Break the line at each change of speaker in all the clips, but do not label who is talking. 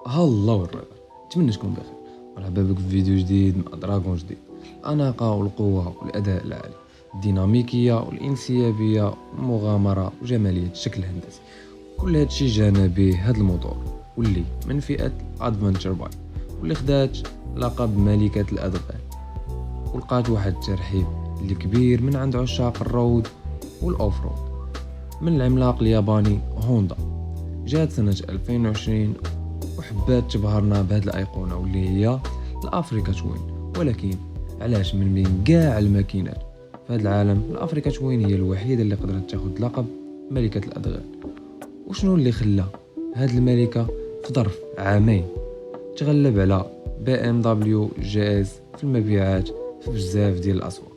هلا والرضا، نتمنى تكون بخير. مرحبا بك في فيديو جديد مع دراغون جديد. الأناقة والقوة والأداء العالي، الديناميكية والانسيابية والمغامرة وجمالية الشكل الهندسي، كل هادشي جانا به هاد الموتور واللي من فئة ادفنتشر بايك، واللي خدات لقب ملكة الأدغال، ولقات واحد الترحيب اللي كبير من عند عشاق الرود والأوفرود من العملاق الياباني هوندا. جات سنة 2020 وحبات تبهرنا بهاد الأيقونة واللي هي الأفريكا توين. ولكن علاش من بين كاع الماكينات في هذا العالم الأفريكا توين هي الوحيدة اللي قدرت تاخد لقب ملكة الأدغال؟ وشنو اللي خلى هاد الملكة في ظرف عامين تغلب على BMW GS في المبيعات في بزاف ديال الأسواق؟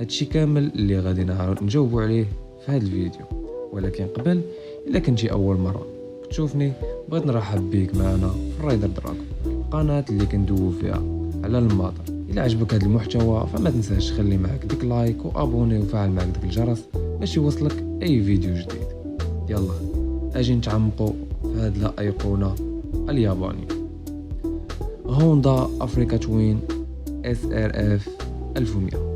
هادشي كامل اللي غادي نجاوبوا عليه في هاد الفيديو. ولكن قبل، إلا كنتي أول مرة تشوفني، بغيت نرحب بيك معنا في رايدر دراغون، القناة اللي كندوو فيها على الماطر. إلا عجبك هذا المحتوى فما تنساش تخلي معك ديك لايك وابوني وفعل معك ديك الجرس باش يوصلك اي فيديو جديد. يلا اجي نتعمقوا في هذه الايقونه اليابانيه، هوندا افريكا توين SRF 1100.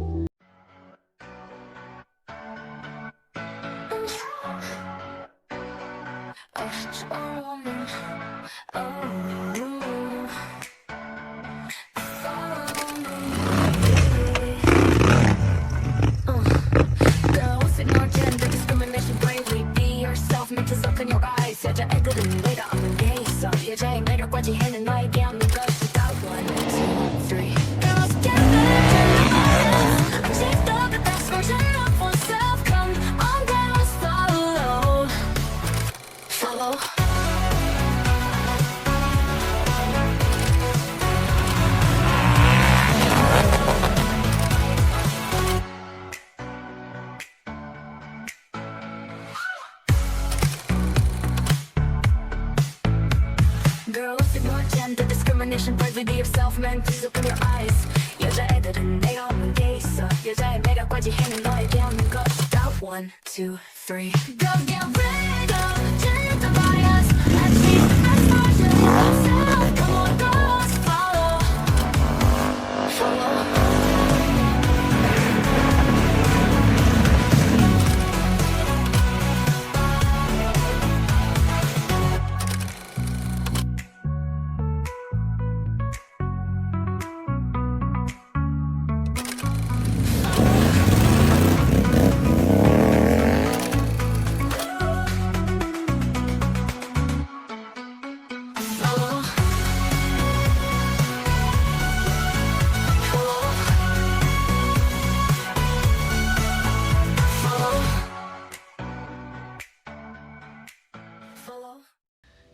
Girls ignore gender discrimination, privacy of self, man, please open your eyes. 여자애들은 내가 없는 게 있어. 여자의 매력까지 해는 너에게 없는 것이다. 1, 2, 3. Go get rid of gender bias. Let's be as much as yourself. Come on, girls, follow.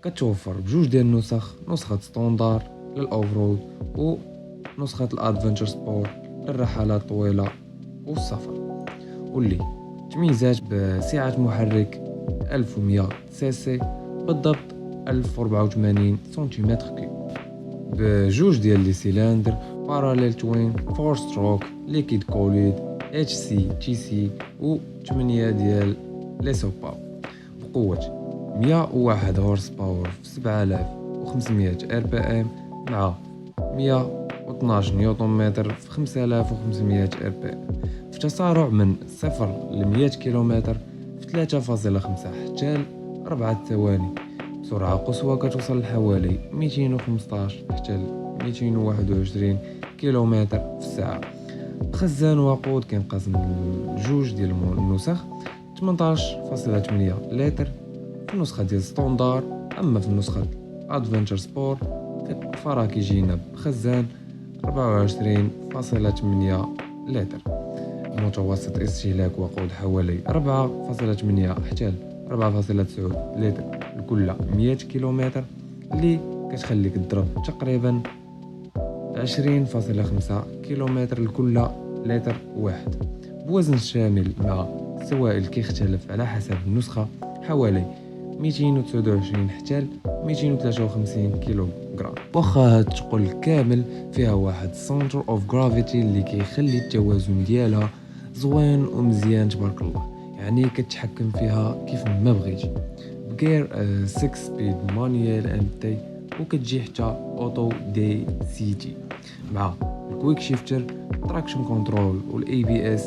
كتوفر بجوج ديال النسخ، نسخة ستوندار للأوفرود ونسخة الأدفنتشر سبور للرحلات الطويلة والسفر، واللي تميزات بسعة محرك 1100 سي بالضبط 1084 سنتيمتر كيوب، بجوج ديال لي سيلندر باراليل توين 4 ستروك ليكيد كوليد HCTC و 8 ديال لي سوباو بقوة 101 هورس باور في 7500 RPM مع 112 نيوتن متر في 5500 RPM في تسارع من 0 ل 100 كيلومتر في 3.5 حتى ل 4 ثواني، بسرعة قصوى كتوصل لحوالي 215 حتى ل 221 كيلومتر في الساعة. بخزان وقود كينقسم لجوج ديال النسخ 18.8 لتر في النسخة ديال ستوندار. اما في النسخة ادفنتشر سبور فراه كيجينا بخزان 24.8 لتر، متوسط استهلاك وقود حوالي 4.8 حتى 4.9 لتر لكل 100 كيلومتر، اللي كتخليك تضرب تقريبا 20.5 كيلومتر لكل لتر واحد. بوزن شامل مع السوائل كيختلف على حسب النسخة حوالي 229 حتى ل 253 كيلوغرام. واخا هاد الثقل كامل فيها واحد سنتر اوف جرافيتي اللي كيخلي التوازن ديالها زوين ومزيان تبارك الله، يعني كتحكم فيها كيف ما بغيتي. بغير 6 سبيد مانيوال انتي وكتجي حتى اوتو دي سي تي مع الكويك شيفتر، تراكشن كنترول والاي بي اس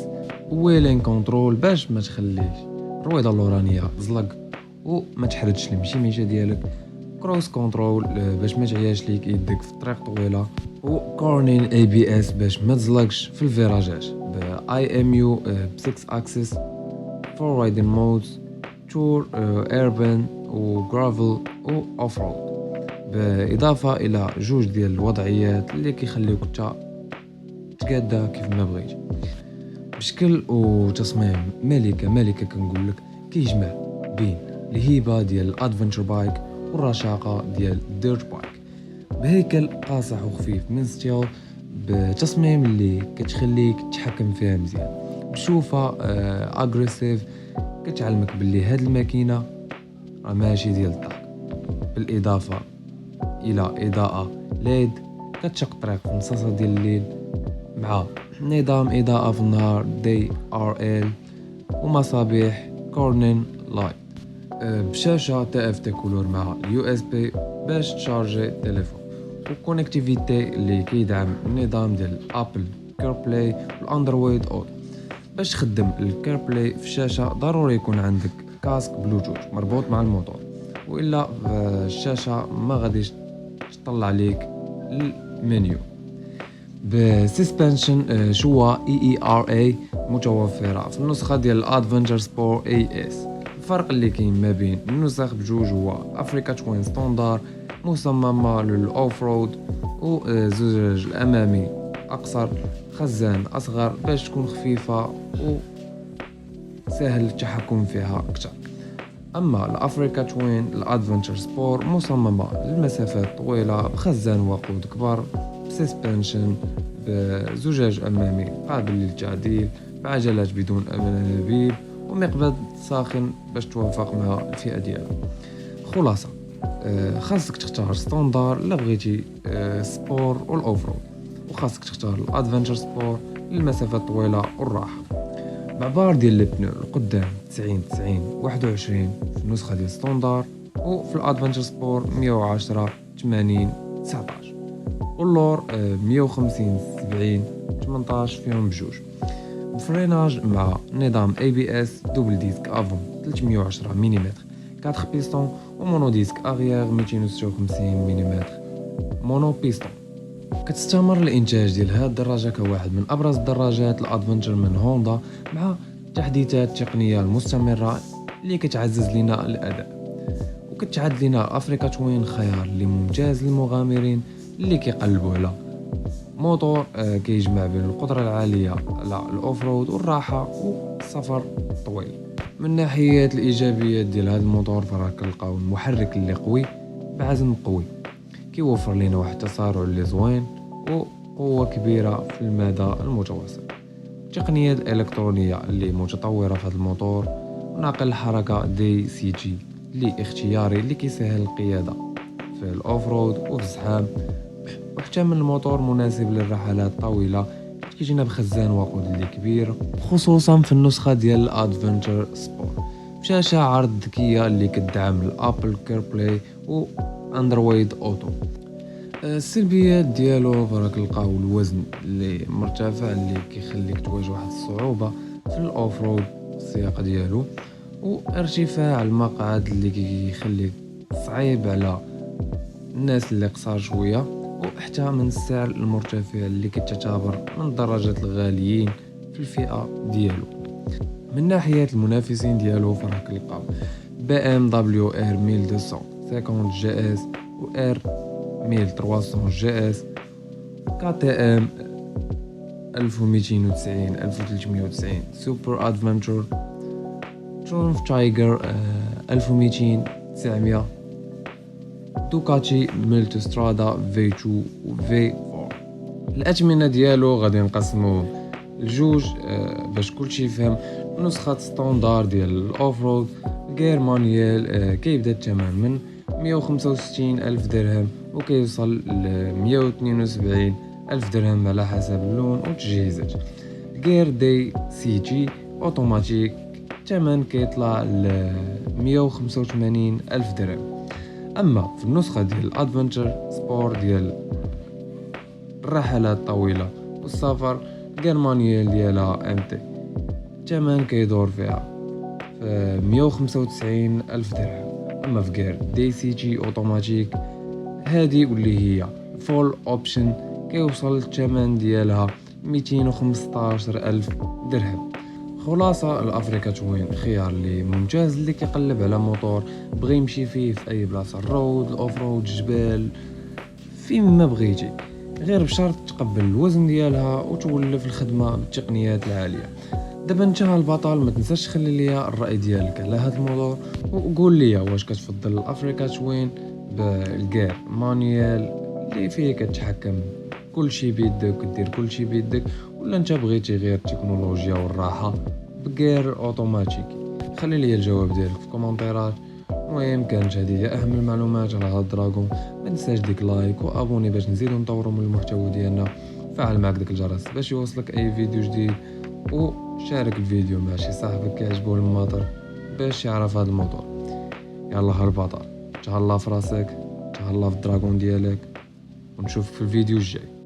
وويلين كنترول باش ما تخليش الرويضه اللورانيه تزلق وما تحردش المشيميشه ديالك، كروس كنترول باش ما تعياش ليك يدك في الطريق طويله، وكورنين اي بي اس باش ما تزلقش في الفيراجات، باي ام يو ب 6 اكسس، فور رايدين مودز، تور، ايربن وجرافل و اوف رود، بالاضافه الى جوج ديال الوضعيات اللي كيخليوك حتى تقادا كيف ما بغيتي. بشكل وتصميم ملكه كنقول لك كيجمع بين الهيبه ديال الادفنتشر بايك والرشاقه ديال الديرت بايك، بهيكل قاصح وخفيف من ستيل، بتصميم اللي كتخليك تحكم فيها مزيان، بشوفه اغريسيف كتعلمك باللي هاد الماكينه راه ماشي ديال الطاق، بالاضافه الى اضاءه ليد كتشق الطريق في نصاصه ديال الليل، مع نظام اضاءه في النهار دي ار ال، ومصابيح كورنين لايت، بشاشه تي اف تي كولور مع اليو اس بي باش تشارجي التليفون، وكونيكتيفيتي اللي كيدعم النظام ديال ابل كاربلاي والاندرويد اوتو. باش تخدم الكاربلاي في الشاشه ضروري يكون عندك كاسك بلوتوث مربوط مع الموتور، والا الشاشه ما غاديش تطلع ليك المنيو. بسسبنشن شوا اي ار اي متوفره في النسخه ديال الادفنتشر سبور اي اس. الفرق اللي كاين ما بين النسخ بجوج هو افريكا توين ستاندار مصممه للاوف رود، وزجاج الامامي اقصر، خزان اصغر باش تكون خفيفه وسهل التحكم فيها اكثر. اما الافريكا توين الادفنتشر سبور مصممه للمسافات طويله بخزان وقود كبر، بسسبنشن، بزجاج امامي قابل للتعديل، بعجلات بدون انابيب، ومقبض ساخن باش توافق مع الفئه ديالها. خلاصه خاصك تختار ستاندار لا بغيتي سبور والاوفرود، وخاصك تختار الادفنتشر سبور للمسافات الطويله والراحه. بعبار ديال البنو القدام 90 21 في النسخه ديال ستاندار، وفي الادفنتشر سبور 110 80 19، واللور 150 70 18 فيهم بجوج. فريناج مع نظام اي بي اس دوبل ديسك افون 310 ملم 4 بيستون، ومونو ديسك اغيير 256 ملم مونو بيستون. كتستمر الانتاج ديال هاد الدراجه كواحد من ابرز الدراجات الادفنتشر من هوندا، مع التحديثات التقنيه المستمره اللي كتعزز لنا الاداء، وكتعد لنا افريكا توين خيار اللي ممتاز للمغامرين اللي كيقلبوا على موتور كيجمع بين القدره العاليه على الاوفرود والراحه والسفر الطويل. من ناحيه الايجابيات ديال هذا الموتور فراه كنلقاو المحرك اللي قوي بعزم قوي، كيوفر لنا واحد التسارع اللي زوين وقوه كبيره في المدى المتوسط. التقنيات الالكترونيه اللي متطوره في هذا الموتور، وناقل الحركه دي سي جي اللي اختياري اللي كيسهل القياده في الاوفرود وفي الزحام، وحتى من الموتور مناسب للرحلات الطويله، كيجينا بخزان وقود اللي كبير خصوصا في النسخه ديال الادفنتشر سبور، بشاشه عرض ذكيه اللي كتدعم الابل كاربلاي واندرويد اوتو. السلبيات ديالو فراك لقاو الوزن اللي مرتفع اللي كيخليك تواجه واحد الصعوبه في الاوفرود السياقه ديالو، وارتفاع المقعد اللي كيخليك صعيب على الناس اللي قصار شويه، وحتى من السعر المرتفع اللي كتعتبر من الدراجات الغاليين في الفئه ديالو. من ناحيه المنافسين ديالو فراه كنلقاو بي ام دبليو ار 1250 جي اس و ار 1300 جي اس، كي تي ام 1290 1390 سوبر ادفنتشر، ترونف تايجر 1200 900، دوكاتي ملتسترادا في 2 و في 4. الاثمنه ديالو غادي نقسموه لجوج باش كلشي يفهم. نسخه ستاندار ديال الاوفرود غير مانيال كيبدا الثمن من 165 ألف درهم وكيوصل ل 172 ألف درهم على حسب اللون والتجهيزات. غير دي سي جي اوتوماتيك الثمن كيطلع ل 185 ألف درهم. اما في النسخه ديال الادفنتشر سبور ديال الرحلات الطويله والسفر كاع المانيال ديالها ام تي الثمن كيدور فيها في 195 ألف درهم. اما في غير دي سي جي اوتوماتيك هادي واللي هي فول اوبشن كيوصل الثمن ديالها 215 ألف درهم. خلاصة الافريكا توين خيار اللي ممتاز اللي كيقلب على موتور بغي يمشي فيه في اي بلاصه، الرود الاوف رود الجبال فين ما بغيتي، غير بشرط تقبل الوزن ديالها وتولف الخدمه بالتقنيات العاليه. دابا انت البطل ما تنساش تخلي ليا الراي ديالك على هذا الموضوع وقول لي واش كتفضل الافريكا توين بالغير مانيال اللي فيه كتحكم كلشي بيدك كدير كلشي بيدك، ولا انت بغيتي غير التكنولوجيا والراحه بغير اوتوماتيكي. خلي لي الجواب ديالك في كومونتيرات. المهم كانت هذه هي اهم المعلومات على هذا الدراغون. ما تنساش ديك لايك وابوني باش نزيدو نطوروا من المحتوى ديالنا، فعل معك داك الجرس باش يوصلك اي فيديو جديد، وشارك الفيديو مع شي صاحبك كيعجبو الماطر باش يعرف هذا الموضوع. يلا هالبطل تهلا في راسك، تهلا في الدراغون ديالك، ونشوفك في الفيديو الجاي.